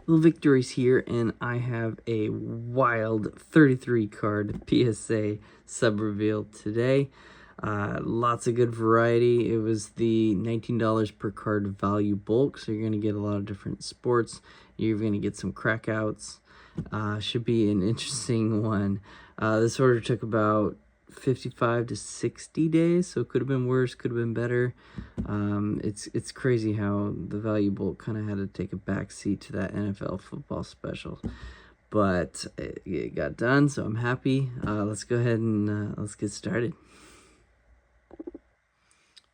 Little victories here, and I have a wild 33 card PSA sub reveal today. Lots of good variety. It was the $19 per card value bulk, so you're going to get a lot of different sports. You're going to get some crackouts. Should be an interesting one. This order took about 55 to 60 days, so it could have been worse, could have been better. It's crazy how the value bulk kind of had to take a back seat to that NFL football special, but it got done, so I'm happy. Let's go ahead and let's get started.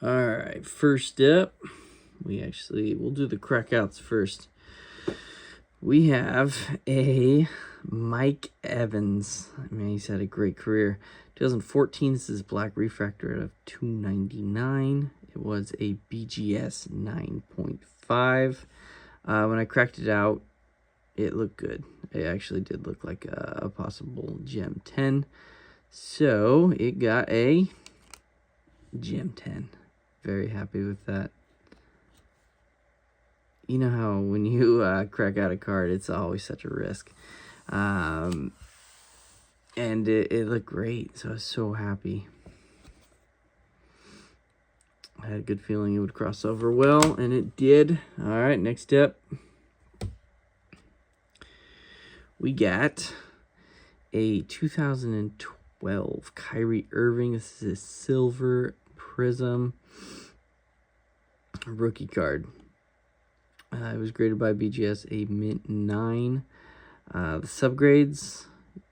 All right, first up, we'll do the crackouts first. We have a Mike Evans. I mean, he's had a great career. 2014, this is black refractor out of 299. It was a BGS 9.5. When I cracked it out, it looked good. It actually did look like a possible Gem 10. So it got a Gem 10. Very happy with that. You know how when you crack out a card, it's always such a risk. And it looked great, so I was so happy. I had a good feeling it would cross over well, and it did. All right, next up, we got a 2012 Kyrie Irving. This is a silver prism rookie card. It was graded by BGS a mint 9. The subgrades,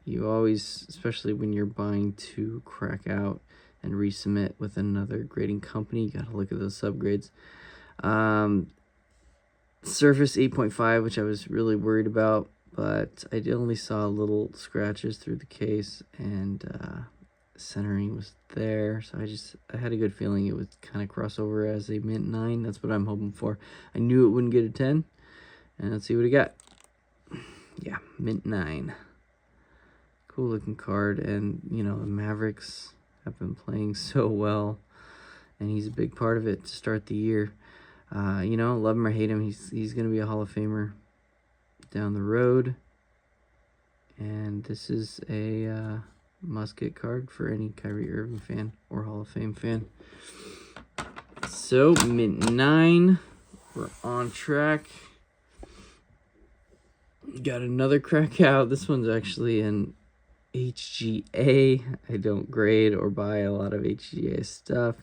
you always, especially when you're buying to crack out and resubmit with another grading company, you got to look at those subgrades. Surface 8.5, which I was really worried about, but I only saw little scratches through the case, and centering was there, so I had a good feeling it would kind of cross over as a mint 9. That's what I'm hoping for. I knew it wouldn't get a 10, and let's see what it got. Yeah, mint 9. Cool looking card, and you know, the Mavericks have been playing so well, and he's a big part of it to start the year. You know, love him or hate him, he's gonna be a Hall of Famer down the road, and this is a must-get card for any Kyrie Irving fan or Hall of Fame fan. So, mint 9, we're on track. Got another crack out. This one's actually an HGA. I don't grade or buy a lot of HGA stuff.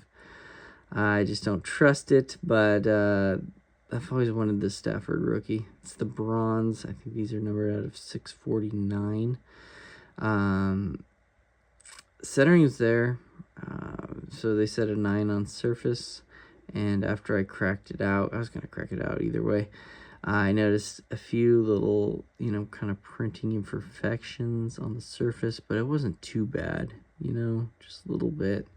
I just don't trust it, but I've always wanted the Stafford rookie. It's the bronze. I think these are numbered out of 649. Centering is there, so they set a 9 on surface, and after I cracked it out, I was going to crack it out either way, I noticed a few little, you know, kind of printing imperfections on the surface, but it wasn't too bad, you know, just a little bit.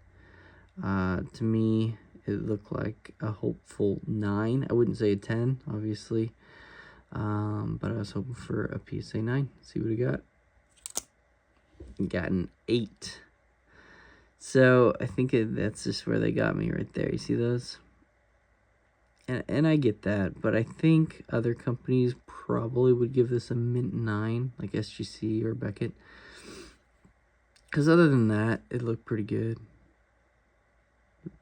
To me, it looked like a hopeful 9. I wouldn't say a 10, obviously, but I was hoping for a PSA 9. See what we got. Got an 8. So I think that's just where they got me right there. You see those? And I get that, but I think other companies probably would give this a mint 9, like SGC or Beckett. Because other than that, it looked pretty good.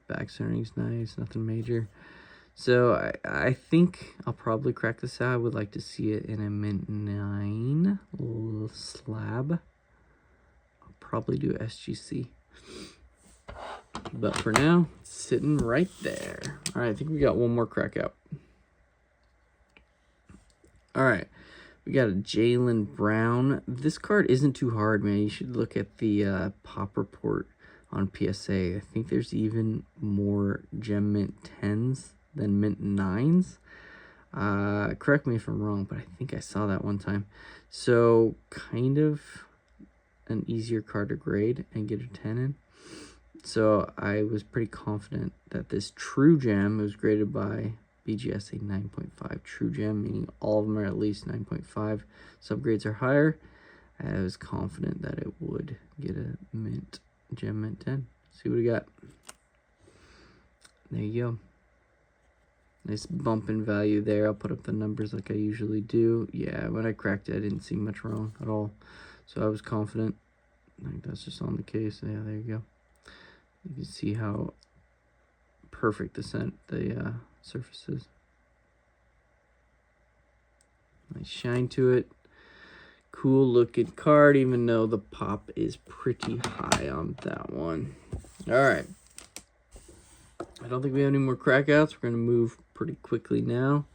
Back centering's nice, nothing major. So I think I'll probably crack this out. I would like to see it in a mint 9 little slab. I'll probably do SGC. But for now, it's sitting right there. All right, I think we got one more crack out. All right, we got a Jaylen Brown. This card isn't too hard, man. You should look at the pop report on PSA. I think there's even more Gem Mint 10s than Mint 9s. Correct me if I'm wrong, but I think I saw that one time. So kind of an easier card to grade and get a 10 in. So I was pretty confident that this True Gem was graded by BGS a 9.5. True Gem, meaning all of them are at least 9.5. Subgrades are higher. I was confident that it would get a mint Gem Mint 10. See what we got. There you go. Nice bump in value there. I'll put up the numbers like I usually do. Yeah, when I cracked it, I didn't see much wrong at all. So I was confident. I think that's just on the case. Yeah, there you go. You can see how perfect the surface is. Nice shine to it. Cool looking card, even though the pop is pretty high on that one. All right. I don't think we have any more crackouts. We're going to move pretty quickly now.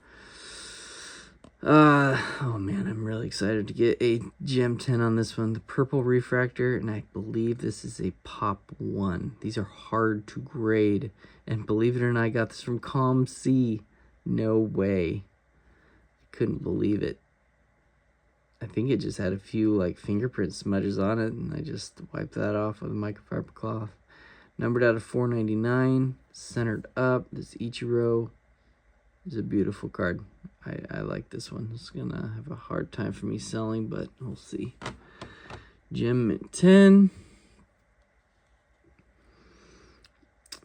Oh man, I'm really excited to get a Gem 10 on this one. The purple refractor, and I believe this is a pop 1. These are hard to grade. And believe it or not, I got this from ComC. No way. I couldn't believe it. I think it just had a few like fingerprint smudges on it, and I just wiped that off with a microfiber cloth. Numbered out of 499, centered up. This Ichiro is a beautiful card. I like this one. It's gonna have a hard time for me selling, but we'll see. Gem Mint 10.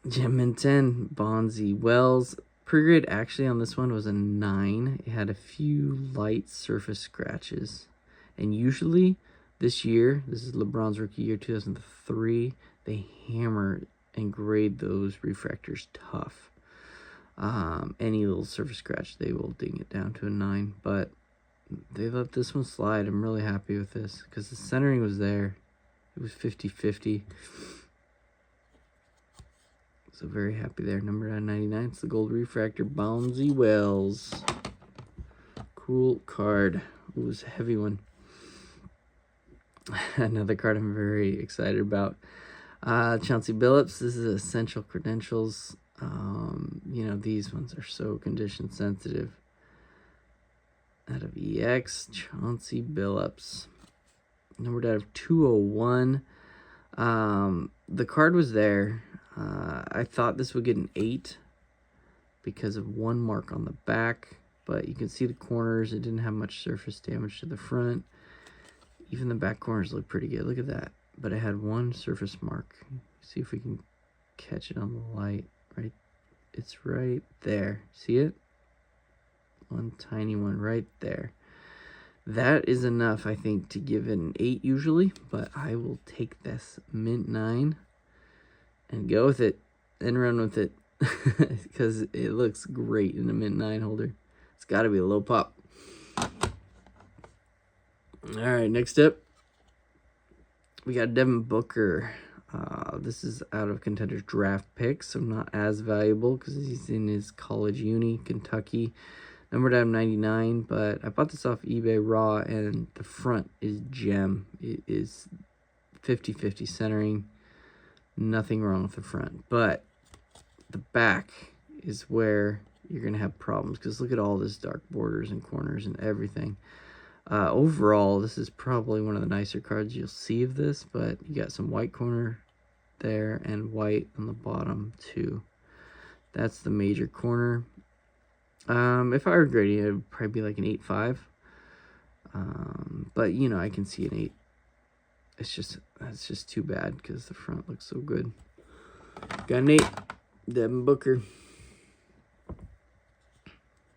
Gem Mint 10, Bonzi Wells. Pre-grade actually on this one was a 9. It had a few light surface scratches. And usually this year, this is LeBron's rookie year 2003, they hammer and grade those refractors tough. Any little surface scratch, they will ding it down to a 9. But they let this one slide. I'm really happy with this because the centering was there. It was 50-50. So very happy there. Number 999. It's the gold refractor, Bonzi Wells. Cool card. It was a heavy one. Another card I'm very excited about. Chauncey Billups. This is Essential Credentials. You know, these ones are so condition sensitive. Out of EX, Chauncey Billups. Numbered out of 201. The card was there. I thought this would get an 8 because of one mark on the back, but you can see the corners. It didn't have much surface damage to the front. Even the back corners look pretty good. Look at that. But it had one surface mark. See if we can catch it on the light. Right, it's right there. See it? One tiny one right there. That is enough, I think, to give it an 8 usually, but I will take this Mint 9 and go with it and run with it because it looks great in a Mint 9 holder. It's got to be a low pop. All right, next up, we got Devin Booker. This is out of Contenders draft picks, so not as valuable because he's in his college uni, Kentucky. Numbered out of 99, but I bought this off eBay raw, and the front is gem. It is 50-50 centering. Nothing wrong with the front, but the back is where you're going to have problems because look at all this dark borders and corners and everything. Overall, this is probably one of the nicer cards you'll see of this, but you got some white corner there and white on the bottom too. That's the major corner. If I were grading it, would probably be like an 8.5. But you know, I can see an 8. That's just too bad because the front looks so good. Got an 8, Devin Booker.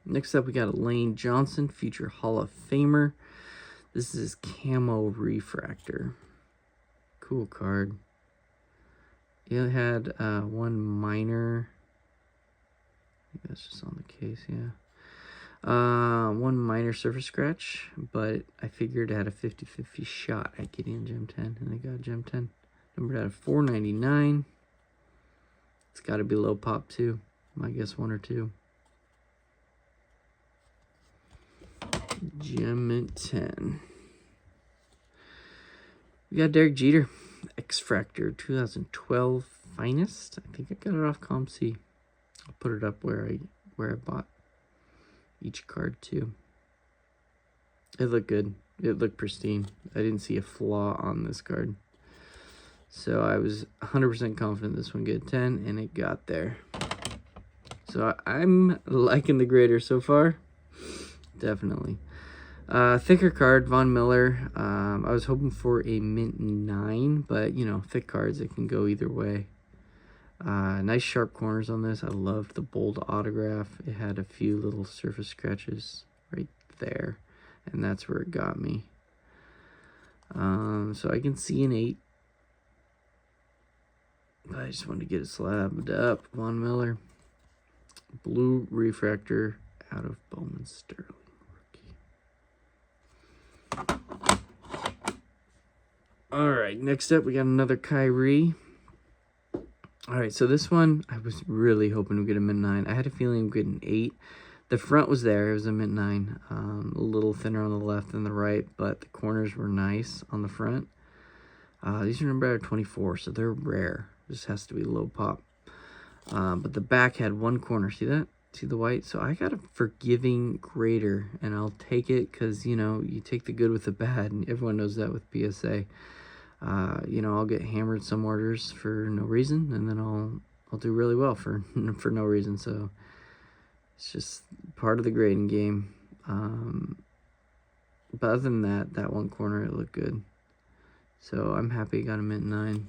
Next up, we got a Lane Johnson, future Hall of Famer. This is Camo Refractor. Cool card. It had one minor. I think that's just on the case, yeah. One minor surface scratch, but I figured it had a 50-50 shot at getting a Gem 10, and I got a Gem 10. Numbered out of 499. It's got to be low pop too. I guess 1 or 2. Gem 10. We got Derek Jeter, X-Fractor 2012 Finest. I think I got it off ComC. I'll put it up where I bought each card too. It looked good. It looked pristine. I didn't see a flaw on this card. So I was 100% confident this one get 10, and it got there. So I'm liking the grader so far. Definitely. Thicker card, Von Miller. I was hoping for a Mint 9, but, you know, thick cards, it can go either way. Nice sharp corners on this. I loved the bold autograph. It had a few little surface scratches right there, and that's where it got me. So I can see an 8. But I just wanted to get it slabbed up. Von Miller. Blue refractor out of Bowman Sterling. Rookie. Alright, next up we got another Kyrie. Alright, so this one, I was really hoping to get a mint 9. I had a feeling I'd get an 8. The front was there. It was a mint 9. A little thinner on the left than the right, but the corners were nice on the front. These are numbered out of 24, so they're rare. This has to be low pop. But the back had one corner. See that? See the white? So I got a forgiving grader, and I'll take it because, you know, you take the good with the bad, and everyone knows that with PSA. You know, I'll get hammered some orders for no reason, and then I'll do really well for no reason. So it's just part of the grading game. But other than that, that one corner, it looked good. So I'm happy I got a mint 9.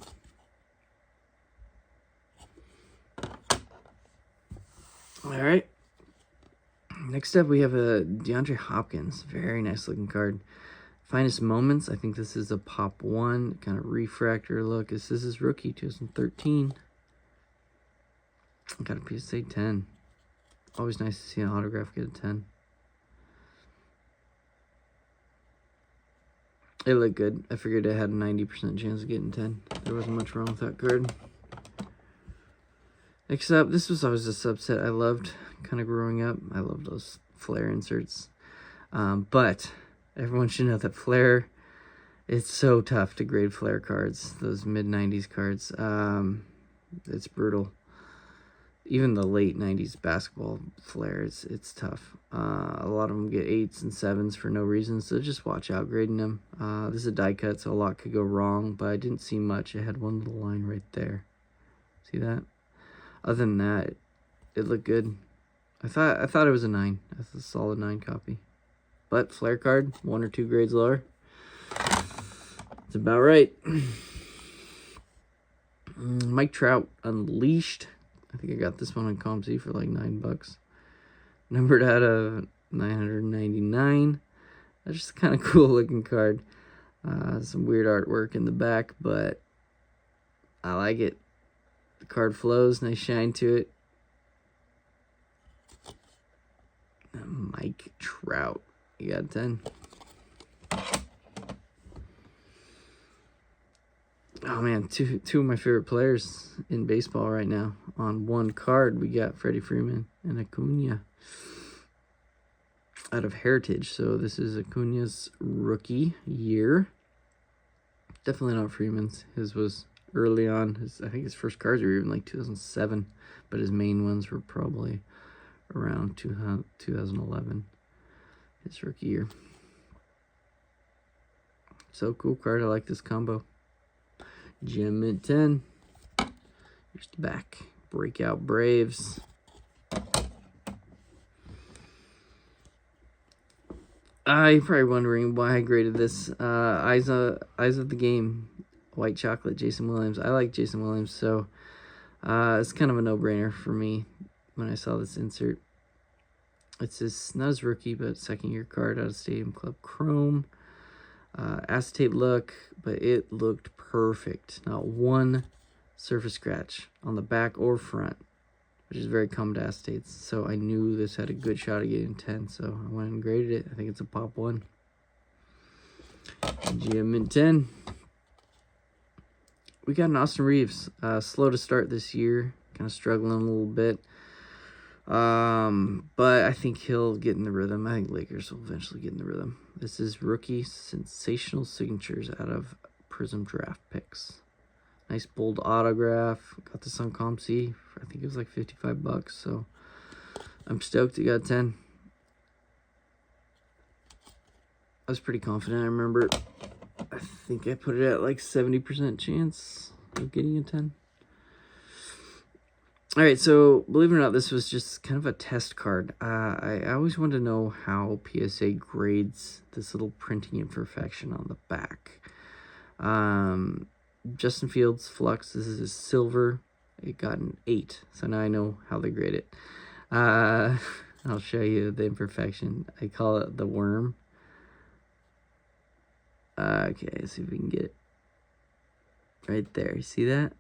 All right. Next up, we have a DeAndre Hopkins. Very nice looking card. Finest Moments. I think this is a pop 1. Kind of refractor look. This is his rookie, 2013. Got a PSA 10. Always nice to see an autograph get a 10. It looked good. I figured it had a 90% chance of getting 10. There wasn't much wrong with that card. Next up, this was always a subset I loved kind of growing up. I love those flare inserts. But everyone should know that flare, it's so tough to grade flare cards, those mid-90s cards. It's brutal. Even the late 90s basketball flare, it's tough. A lot of them get 8s and 7s for no reason, so just watch out grading them. This is a die cut, so a lot could go wrong, but I didn't see much. It had one little line right there. See that? Other than that, it looked good. I thought it was a 9. That's a solid 9 copy. But flare card, 1 or 2 grades lower. It's about right. Mike Trout Unleashed. I think I got this one on ComC for like $9. Numbered out of 999. That's just kind of cool looking card. Some weird artwork in the back, but I like it. The card flows, nice shine to it. Mike Trout. You got 10. Oh man, two of my favorite players in baseball right now. On one card, we got Freddie Freeman and Acuna out of Heritage. So this is Acuna's rookie year. Definitely not Freeman's. His was early on. I think his first cards were even like 2007, but his main ones were probably around 2011. His rookie year. So cool card. I like this combo. Gem Mint 10. Here's the back. Breakout Braves. You're probably wondering why I graded this. Eyes of the Game. White Chocolate, Jason Williams. I like Jason Williams, so it's kind of a no-brainer for me when I saw this insert. It's not his rookie, but second-year card out of Stadium Club Chrome. Acetate look, but it looked perfect. Not one surface scratch on the back or front, which is very common to acetates. So I knew this had a good shot of getting 10, so I went and graded it. I think it's a pop 1. GM Mint 10. We got an Austin Reeves. Slow to start this year. Kind of struggling a little bit. But I think he'll get in the rhythm. I think Lakers will eventually get in the rhythm. This is rookie sensational signatures out of Prism Draft Picks. Nice bold autograph. Got this on ComC. I think it was like $55. So I'm stoked it got 10. I was pretty confident. I remember, I think I put it at like 70% chance of getting a 10. All right, so believe it or not, this was just kind of a test card. I always wanted to know how PSA grades this little printing imperfection on the back. Justin Fields Flux, this is his silver. it got an 8. So now I know how they grade it. I'll show you the imperfection. I call it the worm. Okay, let's see if we can get it right there. You see that?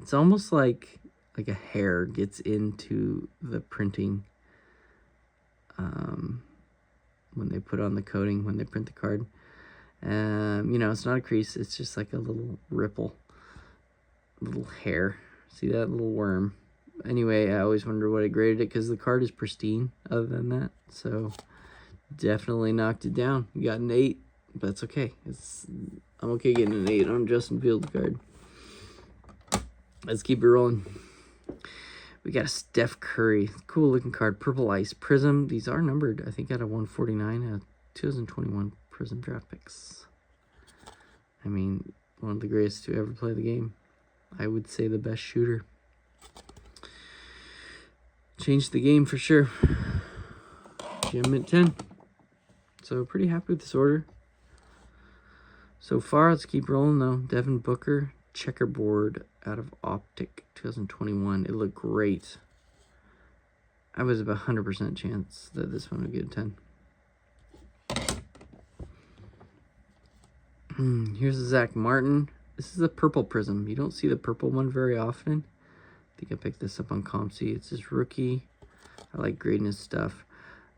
It's almost like a hair gets into the printing when they put on the coating, when they print the card. You know, it's not a crease, it's just like a little ripple, little hair. See that little worm? Anyway, I always wonder what I graded it, because the card is pristine other than that. So definitely knocked it down. You got an 8, but it's okay. I'm okay getting an 8 on Justin Fields card. Let's keep it rolling. We got a Steph Curry. Cool looking card. Purple Ice Prism. These are numbered, I think, out of 149. 2021 Prism draft picks. I mean, one of the greatest to ever play the game. I would say the best shooter. Changed the game for sure. Gem at 10. So pretty happy with this order. So far, let's keep rolling though. Devin Booker, checkerboard out of Optic 2021. It looked great. I was about 100% chance that this one would get a 10. Here's the Zach Martin. This is a purple prism. You don't see the purple one very often. I think I picked this up on ComC. It's his rookie. I like grading his stuff.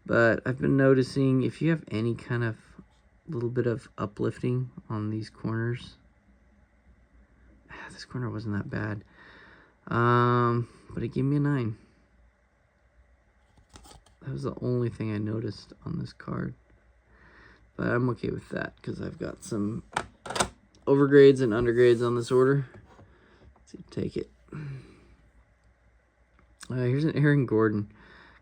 But I've been noticing if you have any kind of little bit of uplifting on these corners. This corner wasn't that bad. But it gave me a 9. That was the only thing I noticed on this card. But I'm okay with that because I've got some overgrades and undergrades on this order. Let's see, take it. Here's an Aaron Gordon.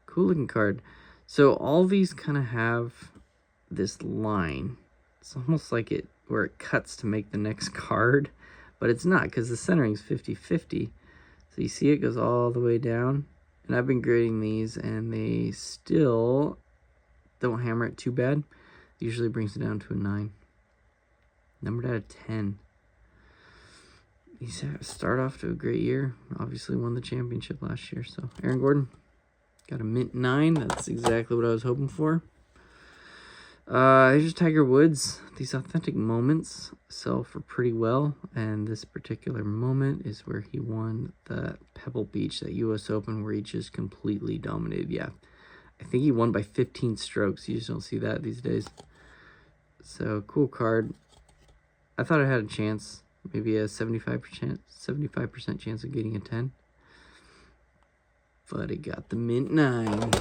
Cool looking card. So all these kind of have this line. It's almost like it where it cuts to make the next card, but it's not because the centering's 50-50. So you see it goes all the way down. And I've been grading these and they still don't hammer it too bad. It usually brings it down to a 9. Numbered out of 10. He's start off to a great year. Obviously won the championship last year. So Aaron Gordon got a mint 9. That's exactly what I was hoping for. Here's Tiger Woods. These authentic moments sell for pretty well, and this particular moment is where he won the Pebble Beach, that U.S. Open, where he just completely dominated. Yeah, I think he won by 15 strokes. You just don't see that these days. So cool card. I thought I had a chance, maybe a 75% chance of getting a 10, but it got the mint 9.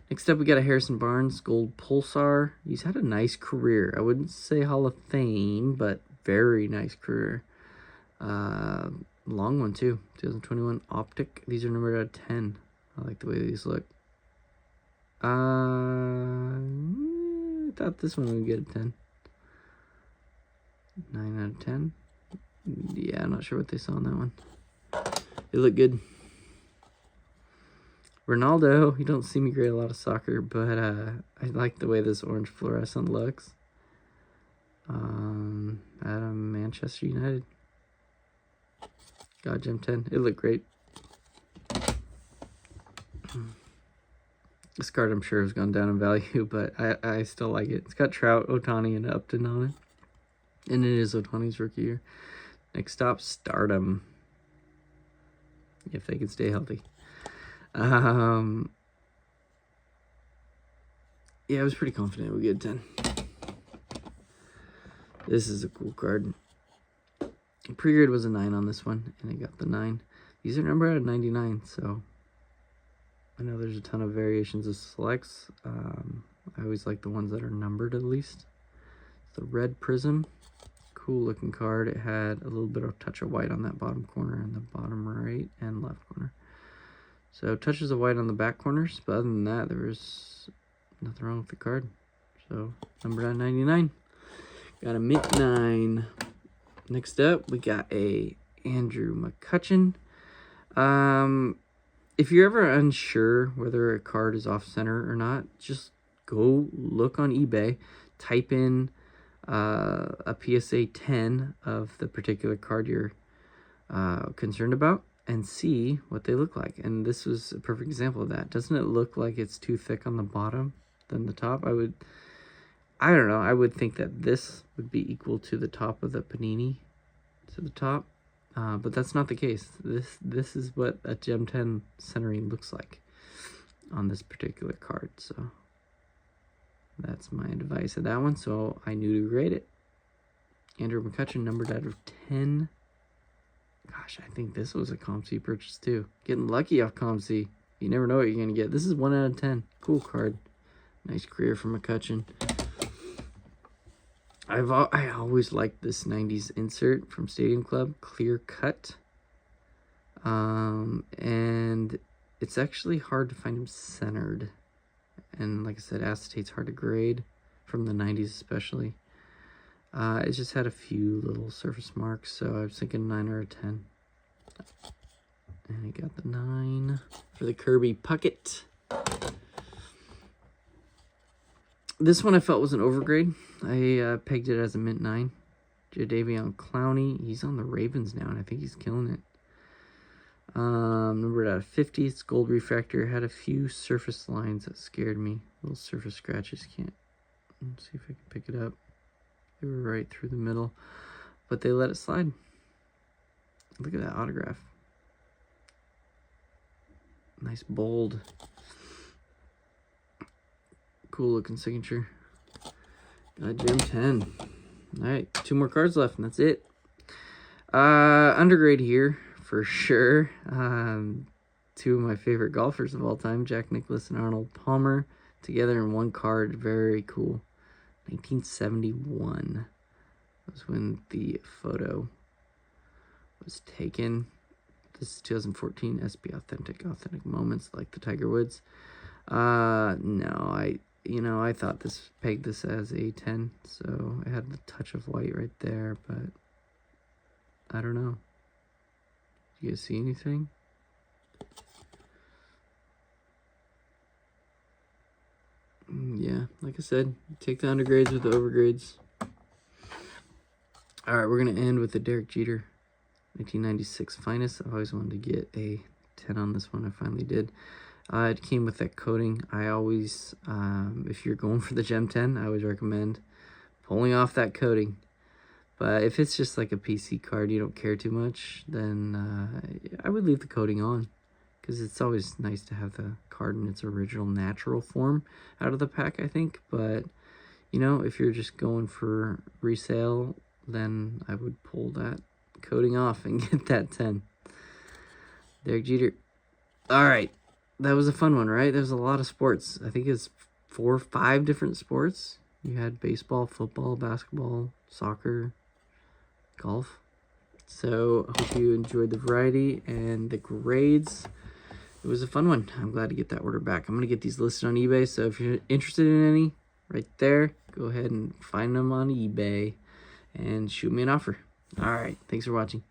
Next up, we got a Harrison Barnes Gold Pulsar. He's had a nice career. I wouldn't say Hall of Fame, but very nice career. Long one, too. 2021 Optic. These are numbered out of 10. I like the way these look. I thought this one would get a 10. 9 out of 10. Yeah, I'm not sure what they saw on that one. It looked good. Ronaldo, you don't see me grade a lot of soccer, but I like the way this orange fluorescent looks. Out of Manchester United. Got Gem 10. It looked great. This card I'm sure has gone down in value, but I still like it. It's got Trout, Ohtani, and Upton on it. And it is Ohtani's rookie year. Next stop, Stardom. If they can stay healthy. Yeah, I was pretty confident we get 10. This is a cool card. Pre-grade was a 9 on this one, and it got the 9. These are numbered out of 99, so I know there's a ton of variations of selects. I always like the ones that are numbered at least. The red prism, cool looking card. It had a little bit of touch of white on that bottom corner and the bottom right and left corner. So touches of white on the back corners, but other than that, there was nothing wrong with the card. So numbered out of 99. Got a mint 9. Next up, we got a Andrew McCutchen. If you're ever unsure whether a card is off center or not, just go look on eBay, type in a PSA 10 of the particular card you're concerned about, and see what they look like. And this was a perfect example of that. Doesn't it look like it's too thick on the bottom than the top? I don't know, I would think that this would be equal to the top of the Panini, to the top, but that's not the case. This is what a Gem 10 centering looks like on this particular card. So that's my advice of that one. So I knew to grade it. Andrew McCutchen, numbered out of 10. Gosh, I think this was a COMC purchase too. Getting lucky off COMC. You never know what you're going to get. This is 1 out of 10. Cool card. Nice career for McCutchen. I always liked this 90s insert from Stadium Club. Clear cut. And it's actually hard to find them centered. And like I said, acetate's hard to grade from the 90s especially. It just had a few little surface marks, so I was thinking 9 or a 10. And I got the 9 for the Kirby Puckett. This one I felt was an overgrade. I pegged it as a mint 9. Jadeveon Clowney, he's on the Ravens now, and I think he's killing it. Numbered out of 50. It's gold refractor. Had a few surface lines that scared me. Little surface scratches. Let's see if I can pick it up. They were right through the middle, but they let it slide. Look at that autograph. Nice bold. Cool looking signature. Got Gem 10. Alright, 2 more cards left, and that's it. Undergrade here, for sure. 2 of my favorite golfers of all time, Jack Nicklaus and Arnold Palmer, together in 1 card. Very cool. 1971 was when the photo was taken. This is 2014 SP Authentic Moments, like the Tiger Woods. No, I thought this pegged this as a 10, so it had the touch of white right there, but I don't know. You guys see anything? Yeah, like I said, take the undergrades with the overgrades. Alright, we're going to end with the Derek Jeter 1996 Finest. I always wanted to get a 10 on this one. I finally did. It came with that coating. I always, if you're going for the Gem 10, I always recommend pulling off that coating. But if it's just like a PC card, you don't care too much, then I would leave the coating on. Because it's always nice to have the card in its original natural form out of the pack, I think. But, you know, if you're just going for resale, then I would pull that coating off and get that 10. Derek Jeter. Alright, that was a fun one, right? There was a lot of sports. I think it's 4 or 5 different sports. You had baseball, football, basketball, soccer, golf. So, I hope you enjoyed the variety and the grades. It was a fun one. I'm glad to get that order back. I'm going to get these listed on eBay, so if you're interested in any, right there, go ahead and find them on eBay and shoot me an offer. All right, thanks for watching.